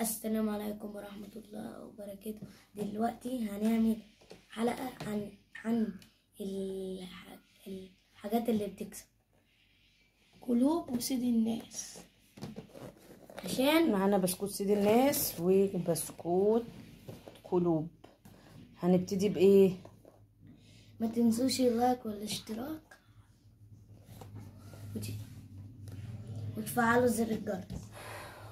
السلام عليكم ورحمة الله وبركاته. دلوقتي هنعمل حلقة عن الحاجات اللي بتكسب قلوب وسيد الناس. عشان معانا بسكوت سيد الناس وبسكوت قلوب. هنبتدي بايه؟ ما تنسوش اللايك والاشتراك وتفعلوا زر الجرس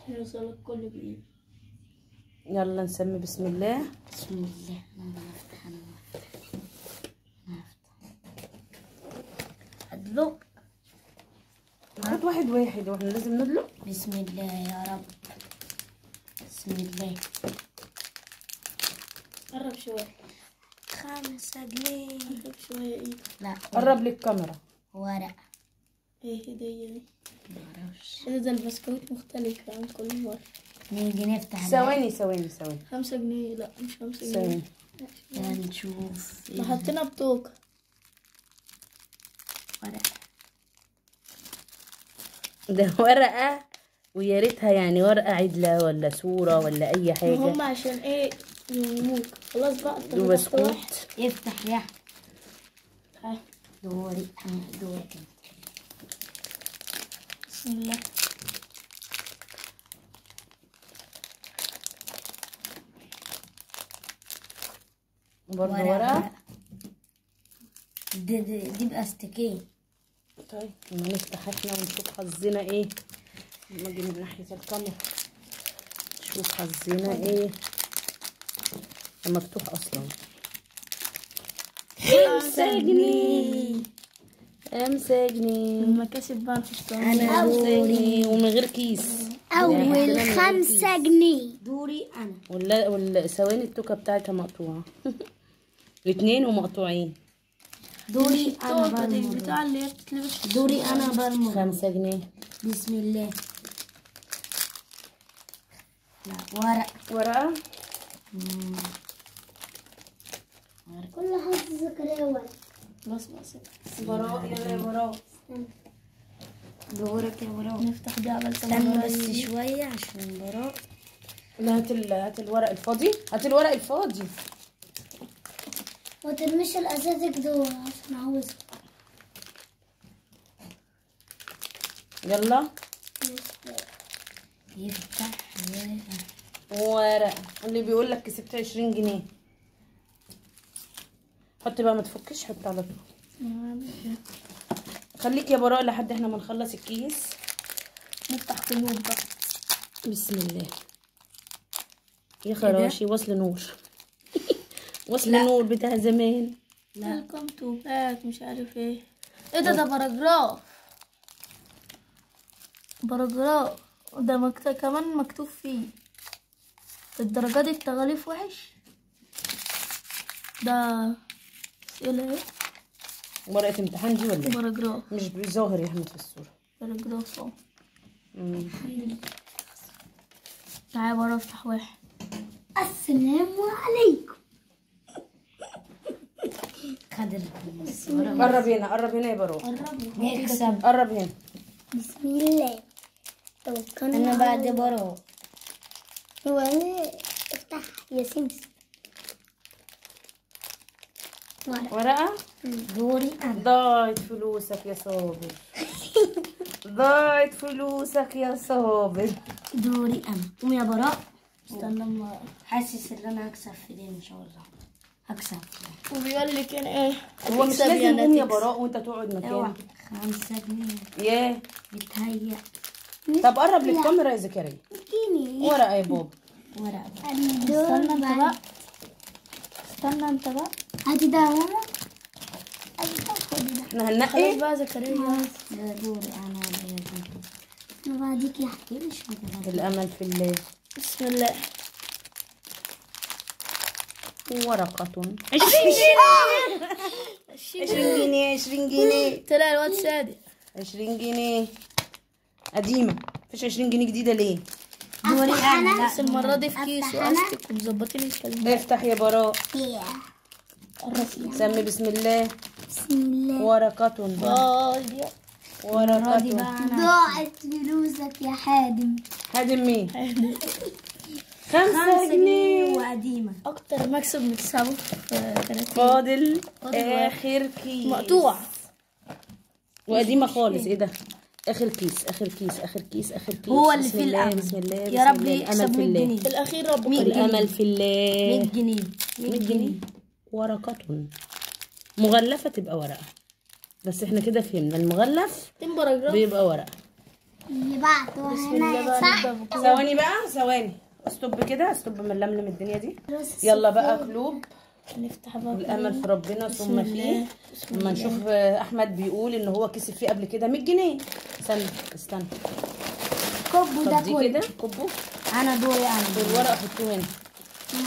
عشان يوصلك كل جديد. يلا نسمي بسم الله. بسم الله. انا هفتح ادلق. خد واحد واحد واحنا لازم ندلق. بسم الله يا رب. بسم الله. قرب شوية. 5 جنيه. قرب شوية. ايه؟ لا قرب للكاميرا. ورق. ايه هدية دي؟ معرفش. ده البسكوت مختلف عن كل مرة. نيجي نفتح ثواني 5 جنيه. لا مش 5 جنيه. ثواني. نشوف ما حطينا بطوكة. ورق. ده ورقة ويا ريتها يعني ورقة عدلة ولا صورة ولا أي حاجة. هم عشان ايه يوموك. خلاص بقى. وبسكوت. افتح يا ها. دوري دوري. بسم الله. برضه ورقة. دي باستيكيه. طيب لما نفتح احنا ونشوف حظنا ايه. لما اجي من ناحية الكاميرا نشوف حظنا ايه. ده مفتوح اصلا. 5 جنيه. 5 جنيه. المكاسب بقى مفيش أنا 5 جنيه ومن غير كيس. اول 5 جنيه. دوري انا. ولا ثواني التوكة بتاعتها مقطوعة. 2 ومقطوعين. دوري انا الطوكة دي برمج. البتاع اللي هي بتتلبس. دوري انا برمج. 5 جنيه. بسم الله. لا ورق. ورقة. كل حظ زكريا ورق. بس براء يا براء. دورك يا براء. نفتح دي على استنى بس شويه عشان براء. لا هات الورق الفاضي. هات الورق الفاضي. وترميش الازازك دول عشان عاوزها. يلا. يفتح ورقة اللي بيقول لك كسبت 20 جنيه. حط بقى ما تفكش. حط على طول. خليك يا براء لحد احنا ما نخلص الكيس. نفتح قلوب بقى. بسم الله. يا خراشي وصل نور. وصل نور بتاع زمان. ويلكم تو باك مش عارف ايه. ايه ده باراجراف. باراجراف. ده كمان مكتوب فيه الدرجات التغليف وحش. ده اسئلة ايه. ورقة امتحان دي ولا ايه؟ باراجراف. مش ظاهر يا احمد في الصورة. باراجراف اهو. تعالى بره افتح واحد. السلام عليكم. خد الصورة. قرب هنا يا براء. نكسب. قرب هنا. بسم الله. توكلنا. انا بعد براء. هو افتح يا سمسم. ورقة. دوري انا. ضاعت فلوسك يا صابر. ضاعت فلوسك يا صابر. دوري انا. قوم يا براء. استنى اما حاسس ان انا هكسب في دي ان شاء الله. هكسب. وبيقول لك انا ايه. هو مش هتكسب لازم يا قوم يا نتكسب. براء وانت تقعد مكانك. 5 جنيه. ياه. بتهيأ. طب قرب للكاميرا يا زكريا. اديني ورقة يا بابا. ورقة. استنى انت بقى. استنى انت بقى. هاتي ده يا ماما. احنا خلاص هننقي. بقى زكريا. ده دوري انا. انا بعديك يا حبيبي. مش الامل في الله. بسم الله. ورقة. 20 جنيه. 20 جنيه. طلع الواد صادق. 20 جنيه قديمة. مفيش 20 جنيه جديدة ليه؟ دوري انا. بس المرة دي في كيس واستك ومظبطين الكلمات. افتح يا براء. سمي بسم الله. بسم الله. ورقة. دي ورقة. ضاعت فلوسك يا حادم. هادم مين؟ 5 جنيه. وقديمة. اكتر مكسب نكسبه في 30. فاضل اخر كيس مقطوع. وقديمه خالص. ايه ده؟ اخر كيس اخر كيس اخر كيس اخر كيس. هو اللي بسم فيه الله الأمل. بسم الله يا بسم رب الله. يكسب الامل في 100 الله. جنيه. في الاخير ربنا الامل في الله. 100 جنيه. 100 جنيه. ورقة مغلفة تبقى ورقة. بس احنا كده فهمنا المغلف باراجراف. بيبقى ورقة. اللي بعده بسم الله هنا بقى صح. نبدأ بكل- ثواني بقى ثواني. استوب كده استوب من لملم الدنيا دي. يلا بقى قلوب. نفتح بقى الامل في ربنا ثم بسم فيه. الله. بسم اما الله. نشوف احمد بيقول ان هو كسب فيه قبل كده 100 جنيه. استنى كبه ده طب دي كله. كده كبه. انا دوري انا. والورق حطوه هنا.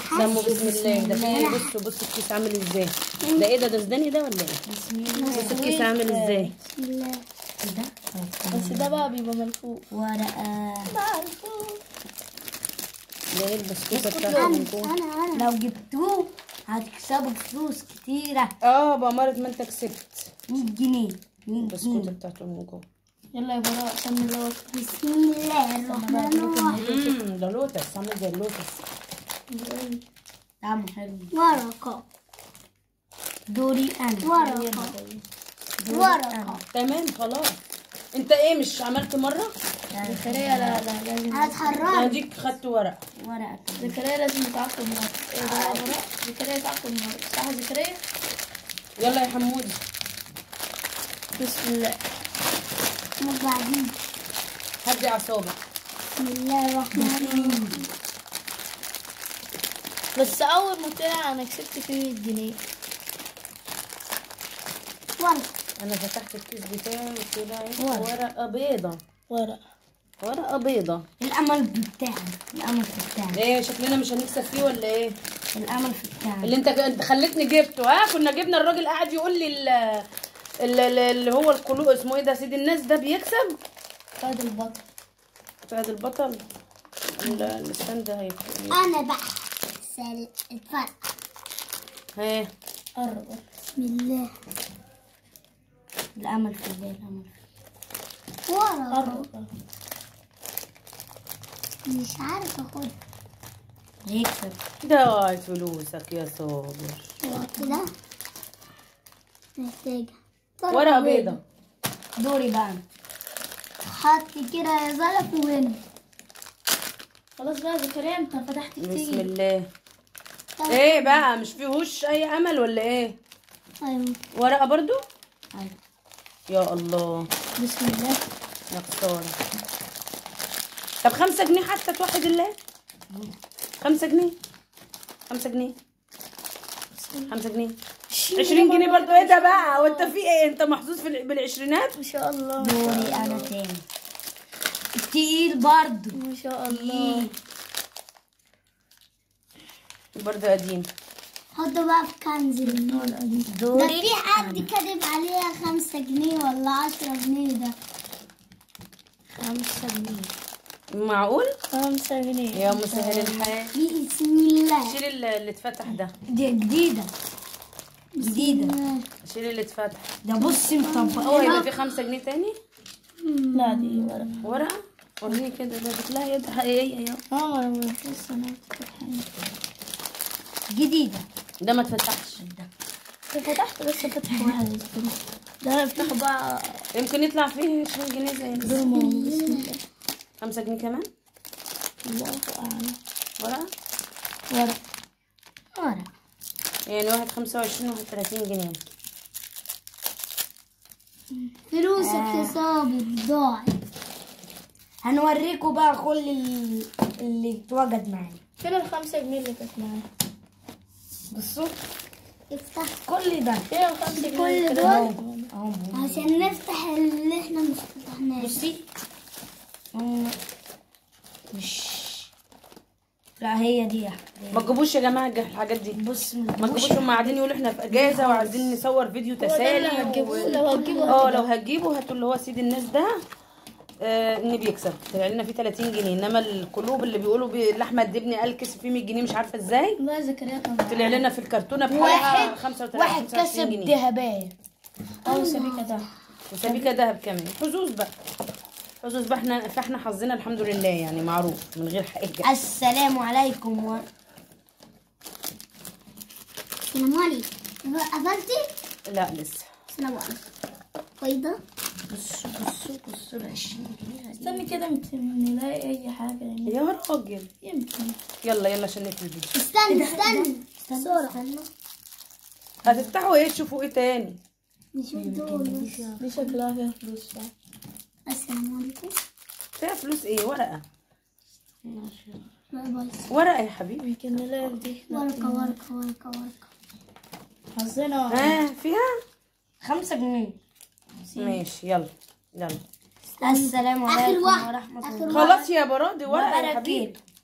سموا بسم الله. ده فيه بصوا الكيس عامل ازاي. ده ايه ده زداني ده ولا ايه؟ بسم الله. بص الكيس عامل ازاي. بسم الله. ده بس ده بقى بيبقى ملفوف. ورقة. ده ايه البسكوته بتاعته من جوه. انا لو جبتوه هتكسبوا فلوس كتيرة. بأمارة ما انت كسبت. 100 جنيه. 100 البسكوته جنيه. بتاعته من جوه. يلا يا براء سمي الله. بسم الله الرحمن الرحيم. ده لوتس عامل زي اللوتس. طعمه حلو. ورقة دوري انا. ورقة ورقة. تمام خلاص. انت ايه مش عملت مره؟ زكريا لا لازم. هتحرك. اديك خدت ورق. ورقة. زكريا لازم يتعاقب مرة. ايه ده يا براء؟ زكريا يتعاقب مرة. صح زكريا؟ يلا يا حمودي. بسم الله. وبعدين هدي اعصابك. بسم الله الرحمن الرحيم. بس اول ما طلع انا كسبت فيه 100 جنيه. ورقة انا فتحت الكيس بتاعي وطلع ورقه بيضه. ورقه بيضه. الامل بتاعنا. الامل بتاعنا. ايه شكلنا مش هنكسب فيه ولا ايه؟ الامل بتاعنا. اللي انت خلتني جبته. كنا جبنا الراجل قاعد يقول لي اللي هو القلوب اسمه ايه ده سيد الناس ده بيكسب. فهد البطل. فهد البطل. الاستاند ده هيكون انا بقى اتفرج. ها. قرب. بسم الله. الامل في الله. الامل في ورقة قرب. مش عارفة اخدها. الله. يكسب. ده فلوسك يا صابر. كده محتاجة ورقه بيضه. دوري بقى انا. حط كده يا زلط وهنا. خلاص بقى زكريا انت فتحت بسم كتير. الله. ايه بقى مش فيهوش اي امل ولا ايه؟ ايوه ورقه برضو. أيوة. يا الله. بسم الله. يا خساره. طب 5 جنيه حتى توحد الله. 5 جنيه. 5 جنيه. 5 جنيه. 20 جنيه برضو. ايه ده بقى وانت في ايه؟ انت محظوظ بالعشرينات. ما شاء الله. دوري انا تاني. التقيل برضو. ما شاء الله. برضو قديم. حطه بقى في كنز النور. ده دوري في حد كاتب عليها 5 جنيه ولا 10 جنيه ده. 5 جنيه. معقول؟ 5 جنيه. يا مسهل الحال. بسم الله. شيل اللي اتفتح ده. دي جديدة. جديدة. شيل اللي اتفتح. ده بصي مطبقة. هو يبقى في 5 جنيه تاني؟ لا دي ورقة. ورقة؟ وريني كده ده بتلاقي يد حقيقية اهو. انا لسه انا جديدة. ده ما اتفتحش. فتحت بس فتح واحد. ده هنفتح بقى. يمكن يطلع فيه 20 جنيه زي ده. بسم الله. 5 جنيه كمان. الله اعلم. ورقة. ورقة. ورقة. يعني واحد 25 وواحد 30 جنيه. فلوسك يا صابر ضاعت. هنوريكم بقى كل اللي اتوجد معانا. فين ال5 جنيه اللي كانت معايا؟ بصوا افتح كل ده. فين ال5 جنيه كل اللي كانت دول؟ معايا؟ اهو عشان نفتح اللي احنا مش فتحناه. بصي. مش لا هي دي. ما تجيبوش يا جماعة الحاجات دي. بص ما تجيبوش. هم قاعدين يقولوا احنا في اجازة وعايزين نصور فيديو تسالي. لو هتجيبوا لو هتجيبوا هاتوا اللي هو سيد الناس ده. ان بيكسب طلع لنا فيه 30 جنيه. انما القلوب اللي بيقولوا اللي احمد ابني قال كسب فيه 100 جنيه مش عارفه ازاي. لا زكريا كان طلع لنا في الكرتونه بحاجه واحد 25 كسب جنيه. ذهبية. او سبيكة ده. وسبيكه دهب كمان. حظوظ بقى. حظوظ بقى فاحنا حظنا الحمد لله يعني معروف من غير حاجه. السلام عليكم السلام عليكم. قفلتي؟ لا لسه. السلام عليكم. بيضة. بصوا ال 20 جنيه. استني كده يمكن نلاقي اي حاجة يعني. يا راجل يمكن. يلا عشان نقفل الفيديو. استنى استنى هتفتحوا ايه تشوفوا ايه تاني؟ نشوف دول. دي شكلها فيها فلوس صح؟ السلام عليكم. فيها فلوس ايه؟ ورقه لا بايظ. ورقه يا حبيبي. يمكن نلاقي دي. ورقة. حظنا. فيها 5 جنيه. ماشي. يلا السلام آخر عليكم واحد. ورحمة آخر الله خلاص يا برادي ورقه يا حبيبي. وبركاته.